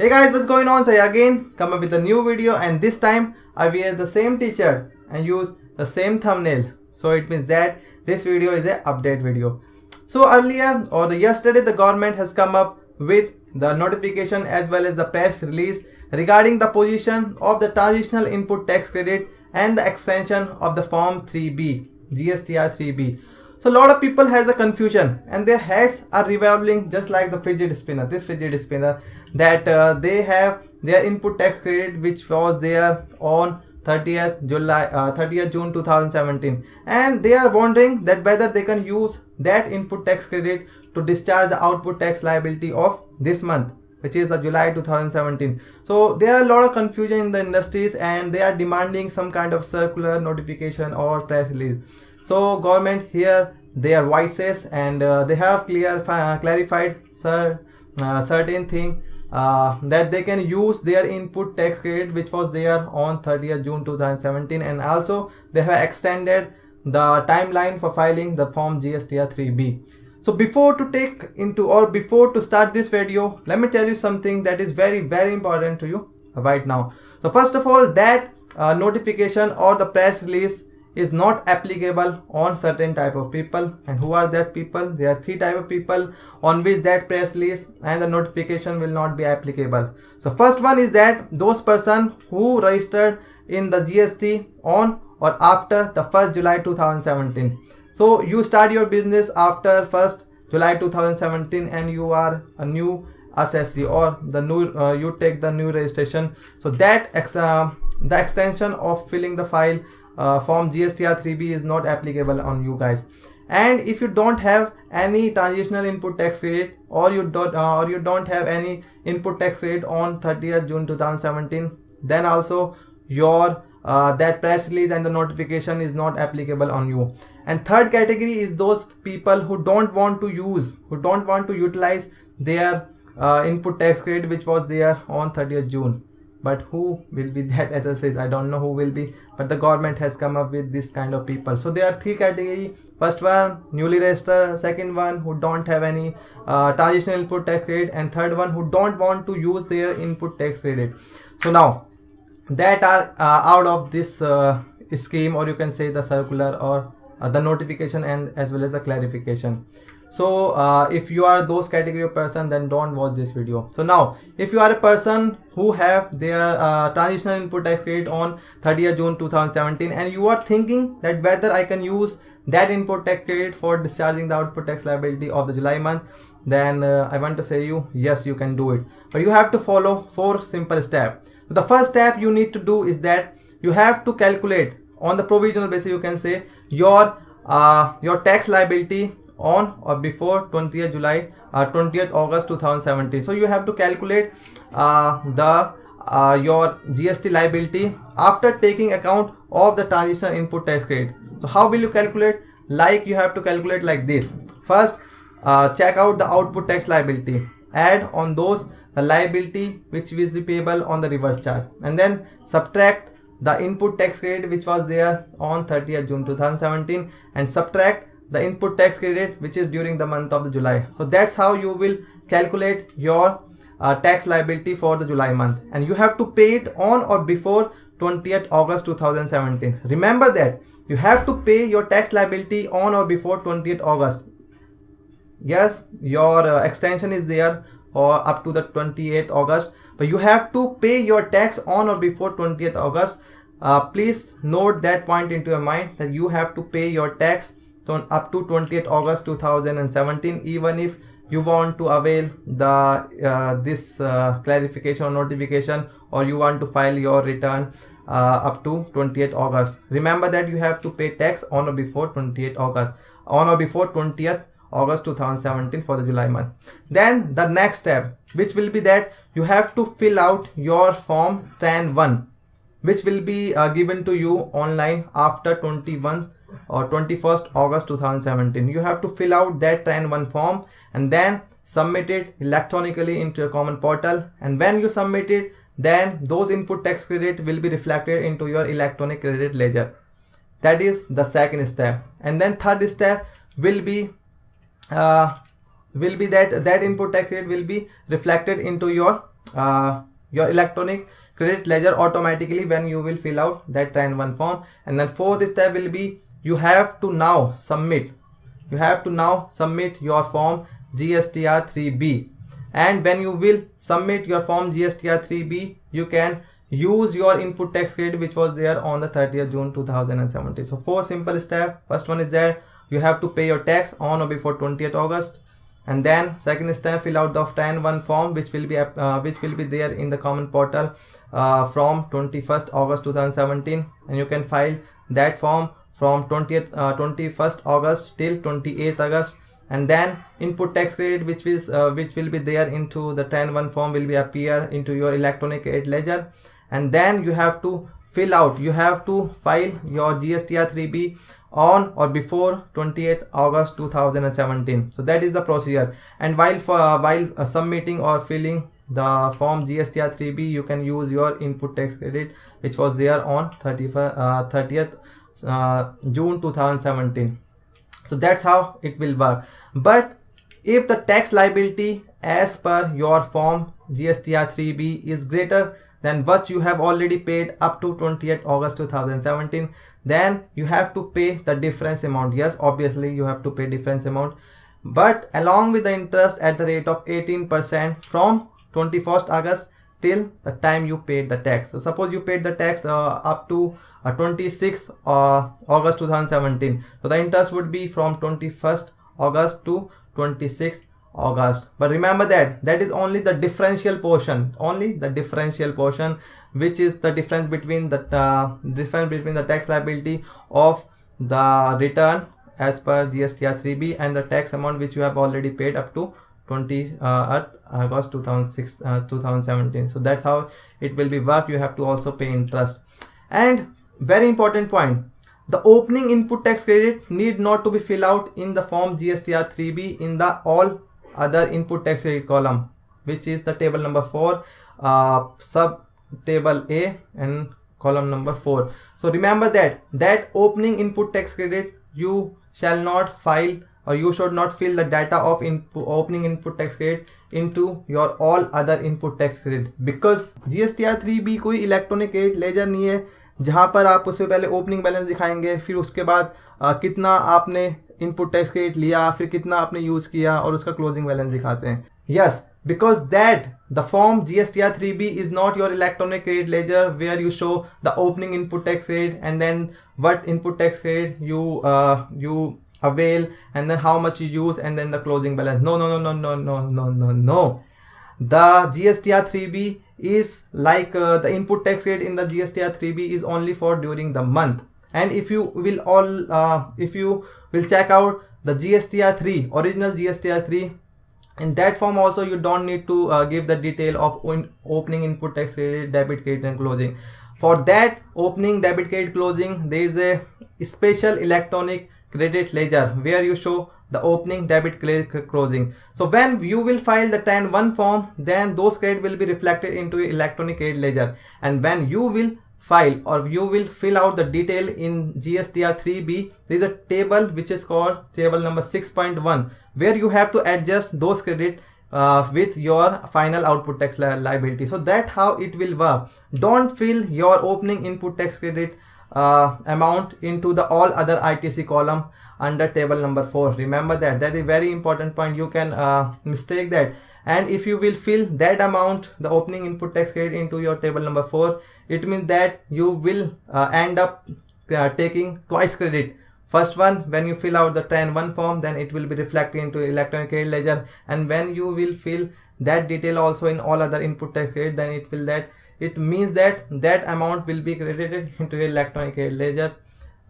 Hey guys, what's going on? So I again come up with a new video, and this time I wear the same t-shirt and use the same thumbnail. So it means that this video is an update video. So earlier or yesterday the government has come up with the notification as well as the press release regarding the position of the transitional input tax credit and the extension of the form 3B, GSTR 3B. So a lot of people has a confusion and their heads are revolving just like the fidget spinner, this fidget spinner, that they have their input tax credit which was there on 30th June 2017, and they are wondering that whether they can use that input tax credit to discharge the output tax liability of this month, which is the July 2017. So there are a lot of confusion in the industries and they are demanding some kind of circular notification or press release. So government here their voices, and they have clarified certain thing that they can use their input tax credit which was there on 30th June 2017, and also they have extended the timeline for filing the form GSTR 3B. So before to start this video, let me tell you something that is very important to you right now. So first of all, that notification or the press release is not applicable on certain type of people. And who are that people? There are three type of people on which that press release and the notification will not be applicable. So first one is that those person who registered in the GST on or after the 1st July 2017. So you start your business after 1st July 2017 and you are a new assessee or the new you take the new registration. So that the extension of filling the file form GSTR 3B is not applicable on you guys. And if you don't have any transitional input tax credit or you don't have any input tax credit on 30th June 2017, then also your that press release and the notification is not applicable on you. And third category is those people who don't want to utilize their input tax credit which was there on 30th June. But who will be that SSS? I don't know who will be, but the government has come up with this kind of people. So there are three categories. First one, newly registered. Second one, who don't have any transitional input tax credit, and third one, who don't want to use their input tax credit. So now that are out of this scheme, or you can say the circular or the notification and as well as the clarification. So if you are those category of person, then don't watch this video. So now if you are a person who have their transitional input tax credit on 30th June 2017 and you are thinking that whether I can use that input tax credit for discharging the output tax liability of the July month, then I want to say you, yes, you can do it, but you have to follow 4 simple steps. So the first step you need to do is that you have to calculate on the provisional basis, you can say, your tax liability on or before 20th August 2017. So you have to calculate your GST liability after taking account of the transitional input tax credit. So how will you calculate? Like you have to calculate like this. First, check out the output tax liability, add on those the liability which is payable on the reverse charge, and then subtract the input tax credit which was there on 30th June 2017 and subtract the input tax credit which is during the month of the July. So that's how you will calculate your tax liability for the July month, and you have to pay it on or before 20th August 2017. Remember that you have to pay your tax liability on or before 20th August. Yes, your extension is there or up to the 28th August, but you have to pay your tax on or before 20th August. Please note that point into your mind that you have to pay your tax up to 20th August 2017, even if you want to avail the this clarification or notification, or you want to file your return up to 20th August. Remember that you have to pay tax on or before 20th August 2017 for the July month. Then the next step, which will be that you have to fill out your form TRAN 1, which will be given to you online after 21st August 2017. You have to fill out that TRAN 1 form and then submit it electronically into a common portal, and when you submit it, then those input tax credit will be reflected into your electronic credit ledger. That is the second step. And then third step will be that input tax rate will be reflected into your your electronic credit ledger automatically when you will fill out that TRAN 1 form. And then fourth step will be you have to now submit your form GSTR 3B. And when you will submit your form GSTR 3B, you can use your input tax credit which was there on the 30th June 2017. So 4 simple steps. First one is that you have to pay your tax on or before 20th August. And then second step, fill out the TRAN 1 form which will be there in the common portal from 21st August 2017, and you can file that form from 21st August till 28th August. And then input tax credit which will be there into the TRAN 1 form will be appear into your electronic credit ledger. And then you have to file your GSTR 3B on or before 28th August 2017. So that is the procedure. And while submitting or filling the form GSTR 3B, you can use your input tax credit which was there on 30th June 2017. So that's how it will work. But if the tax liability as per your form GSTR 3B is greater than what you have already paid up to 20th August 2017, then you have to pay the difference amount. Yes, obviously you have to pay difference amount, but along with the interest at the rate of 18% from 21st August till the time you paid the tax. So suppose you paid the tax up to 26th August 2017. So the interest would be from 21st August to 26th August. But remember that is only the differential portion, which is the difference between the tax liability of the return as per GSTR 3B and the tax amount which you have already paid up to 20th August 2017. So that's how it will be work. You have to also pay interest. And very important point, the opening input tax credit need not to be filled out in the form GSTR 3B in the all other input tax credit column, which is the table number 4, sub table A and column number 4. So remember that opening input tax credit you shall not file, or you should not fill the data of opening input tax credit into your all other input tax credit, because GSTR 3B कोई electronic credit ledger नहीं है जहां पर आप उससे पहले opening balance दिखाएंगे, फिर उसके बाद कितना आपने इनपुट टैक्स क्रेडिट लिया, फिर कितना आपने यूज किया और उसका क्लोजिंग बैलेंस दिखाते हैं. Yes, because that the form GSTR 3B is not your electronic credit ledger where you show the opening input tax credit and then what input tax credit you avail and then how much you use and then the closing balance. No. The GSTR 3B is like the input tax credit in the GSTR 3B is only for during the month. And if you will check out the GSTR 3, original GSTR 3, in that form also you don't need to give the detail of opening input tax credit, debit, credit and closing. For that opening, debit, credit, closing, there is a special electronic credit ledger where you show the opening, debit, credit, closing. So when you will file the TRAN 1 form, then those credit will be reflected into electronic credit ledger. And when you will file or you will fill out the detail in GSTR 3B, there is a table which is called table number 6.1 where you have to adjust those credit with your final output tax liability. So that's how it will work. Don't fill your opening input tax credit amount into the all other ITC column under table number 4. Remember that is very important point. You can mistake that. And if you will fill that amount, the opening input tax credit, into your table number 4, it means that you will end up taking twice credit. First one, when you fill out the TRAN 1 form, then it will be reflected into electronic credit ledger. And when you will fill that detail also in all other input tax credit, then it means that amount will be credited into your electronic credit ledger.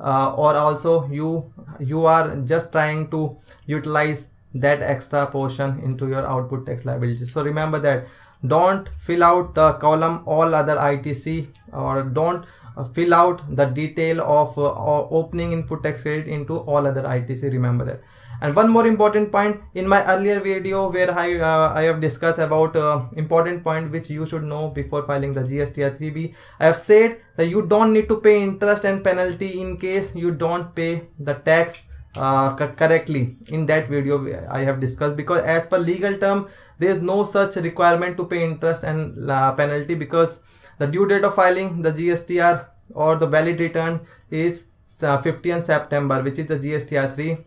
Or also you are just trying to utilize that extra portion into your output tax liability. So remember that don't fill out the column all other ITC, or don't fill out the detail of opening input tax credit into all other ITC. Remember that. And one more important point, in my earlier video where I have discussed about important point which you should know before filing the GSTR 3B, I have said that you don't need to pay interest and penalty in case you don't pay the tax correctly in that video I have discussed, because as per legal term there is no such requirement to pay interest and penalty, because the due date of filing the GSTR or the valid return is 15th September, which is the GSTR 3.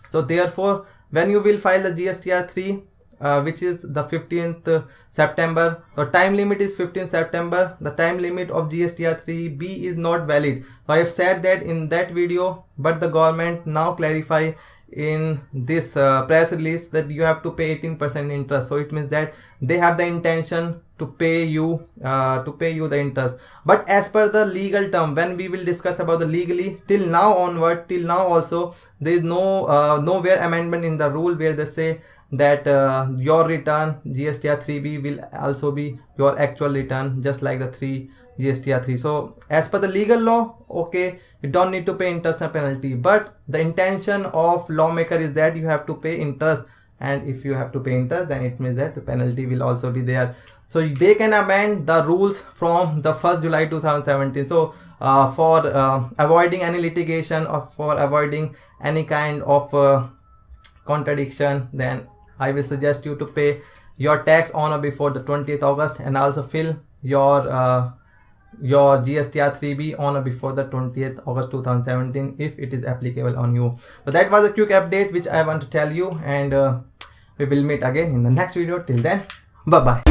So therefore when you will file the GSTR 3 which is the 15th September, the time limit is 15th September. The time limit of GSTR 3B is not valid. So I have said that in that video, but the government now clarify in this press release that you have to pay 18% interest. So it means that they have the intention to pay you the interest. But as per the legal term, when we will discuss about the legally, till now onward, till now also, there is no nowhere amendment in the rule where they say that your return GSTR 3B will also be your actual return, just like the GSTR 3. So as per the legal law, okay, you don't need to pay interest and penalty, but the intention of lawmaker is that you have to pay interest, and if you have to pay interest, then it means that the penalty will also be there. So they can amend the rules from the 1st July 2017. So for avoiding any litigation or for avoiding any kind of contradiction, then I will suggest you to pay your tax on or before the 20th August, and also fill your GSTR 3B on or before the 20th August 2017 if it is applicable on you. So that was a quick update which I want to tell you, and we will meet again in the next video. Till then, bye bye.